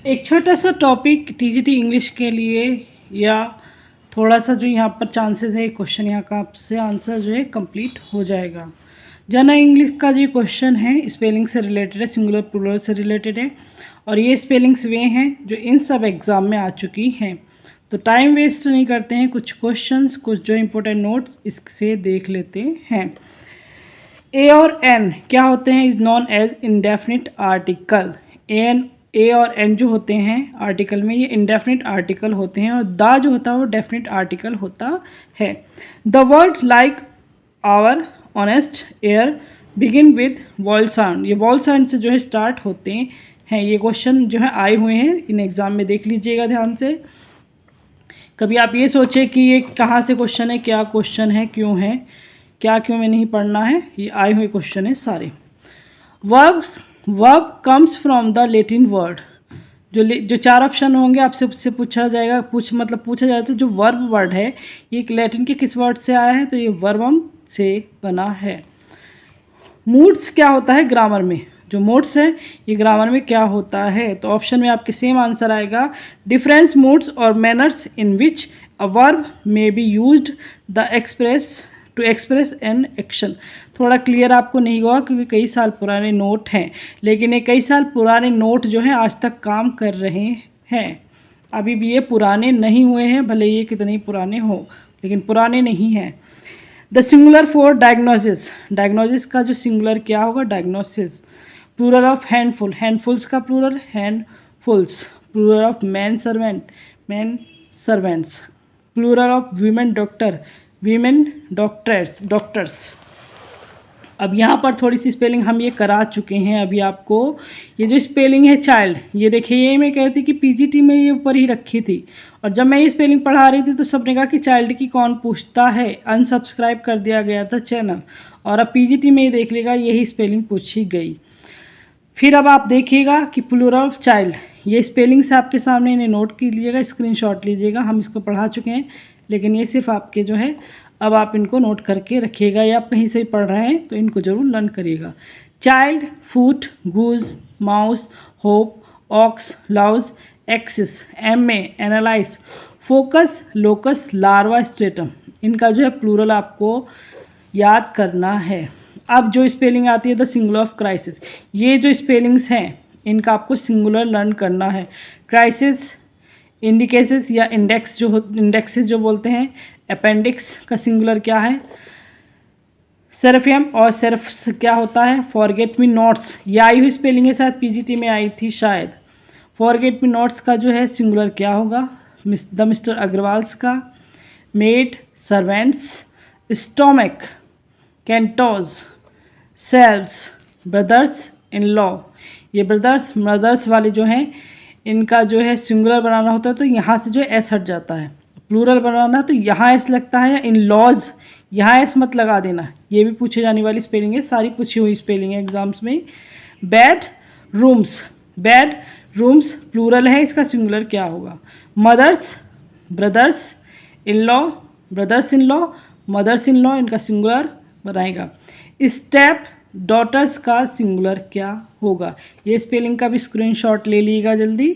एक छोटा सा टॉपिक टीजीटी इंग्लिश के लिए, या थोड़ा सा जो यहाँ पर चांसेस है क्वेश्चन यहाँ का आपसे आंसर जो है कंप्लीट हो जाएगा। जनरल इंग्लिश का जो क्वेश्चन है स्पेलिंग से रिलेटेड है, सिंगुलर प्लूरल से रिलेटेड है, और ये स्पेलिंग्स वे हैं जो इन सब एग्ज़ाम में आ चुकी हैं। तो टाइम वेस्ट नहीं करते हैं, कुछ क्वेश्चंस, कुछ जो इम्पोर्टेंट नोट्स इससे देख लेते हैं। ए और एन क्या होते हैं? Is known as indefinite article. A और एन जो होते हैं आर्टिकल में, ये इंडेफिनिट आर्टिकल होते हैं, और द जो होता है वो डेफिनिट आर्टिकल होता है। The word like hour honest heir begin with vowel sound. ये वॉल साउंड से जो है स्टार्ट होते हैं। ये क्वेश्चन जो है आए हुए हैं इन एग्ज़ाम में, देख लीजिएगा ध्यान से। कभी आप ये सोचे कि ये कहाँ से क्वेश्चन है, क्या क्वेश्चन है, क्यों है, क्या क्यों में नहीं पढ़ना है, ये आए हुए क्वेश्चन है सारे। Verb comes from the Latin word. जो चार ऑप्शन होंगे आपसे उससे पूछा जाएगा, पूछा जाए तो जो वर्ब वर्ड है ये लैटिन के किस वर्ड से आया है? तो ये वर्बम से बना है। मूड्स क्या होता है ग्रामर में? जो मूड्स है ये ग्रामर में क्या होता है? तो ऑप्शन में आपके सेम आंसर आएगा, डिफरेंस मूड्स और manners in which a verb may be used to express an action. थोड़ा क्लियर आपको नहीं हुआ क्योंकि कई साल पुराने नोट हैं, लेकिन ये कई साल पुराने नोट जो हैं आज तक काम कर रहे हैं। अभी भी ये पुराने नहीं हुए हैं, भले ये कितने ही पुराने हो, लेकिन पुराने नहीं हैं। The singular for diagnosis. Diagnosis का जो सिंगुलर क्या होगा? Diagnosis. Plural of handful. Handfuls का plural handfuls. Plural of man servant, man servants. Plural of women doctor, women doctors. अब यहाँ पर थोड़ी सी स्पेलिंग हम ये करा चुके हैं अभी आपको। ये जो स्पेलिंग है चाइल्ड, ये देखिए, ये मैं कहती कि पीजीटी में ये ऊपर ही रखी थी, और जब मैं ये स्पेलिंग पढ़ा रही थी तो सबने कहा कि चाइल्ड की कौन पूछता है, अनसब्सक्राइब कर दिया गया था चैनल, और अब पीजीटी में ये देख लेगा यही स्पेलिंग पूछी गई। फिर अब आप देखिएगा कि प्लूरल ऑफ चाइल्ड, ये स्पेलिंग से आपके सामने इन्हें नोट कीजिएगा, स्क्रीनशॉट लीजिएगा। हम इसको पढ़ा चुके हैं, लेकिन ये सिर्फ आपके जो है अब आप इनको नोट करके रखिएगा, या आप कहीं से पढ़ रहे हैं तो इनको ज़रूर लर्न करिएगा। Child, foot, goose, mouse, hoof, ox, louse, axis, amoeba, analysis, focus, locus, larva, stratum. इनका जो है प्लूरल आपको याद करना है। अब जो स्पेलिंग आती है द सिंगुलर ऑफ क्राइसिस, ये जो स्पेलिंग्स हैं इनका आपको सिंगुलर लर्न करना है। क्राइसिस, इंडिकेसिस या इंडेक्सिस जो बोलते हैं। अपेंडिक्स का सिंगुलर क्या है? सेरेफियम, और सेरेफ्स क्या होता है? Forget me nots. ये आई हुई स्पेलिंग है, शायद पीजीटी में आई थी शायद। फॉरगेट मी नॉट्स का जो है सिंगुलर क्या होगा? द मिस्टर अग्रवाल्स का। Made, servants, stomach, cantos, selves, brothers in law. ये ब्रदर्स मदर्स वाले जो हैं इनका जो है सिंगुलर बनाना होता है तो यहाँ से जो है एस हट जाता है। प्लूरल बनाना तो यहाँ एस लगता है, या इन लॉज यहाँ एस मत लगा देना। ये भी पूछे जाने वाली स्पेलिंग है, सारी पूछी हुई स्पेलिंग है एग्जाम्स में। Bedrooms, bedrooms plural है, इसका सिंगुलर क्या होगा? Mothers, brothers in law, brothers in law, mothers in law, इनका सिंगुलर बनाएगा। स्टेप डॉटर्स का सिंगुलर क्या होगा? ये स्पेलिंग का भी स्क्रीनशॉट ले लीजिएगा जल्दी।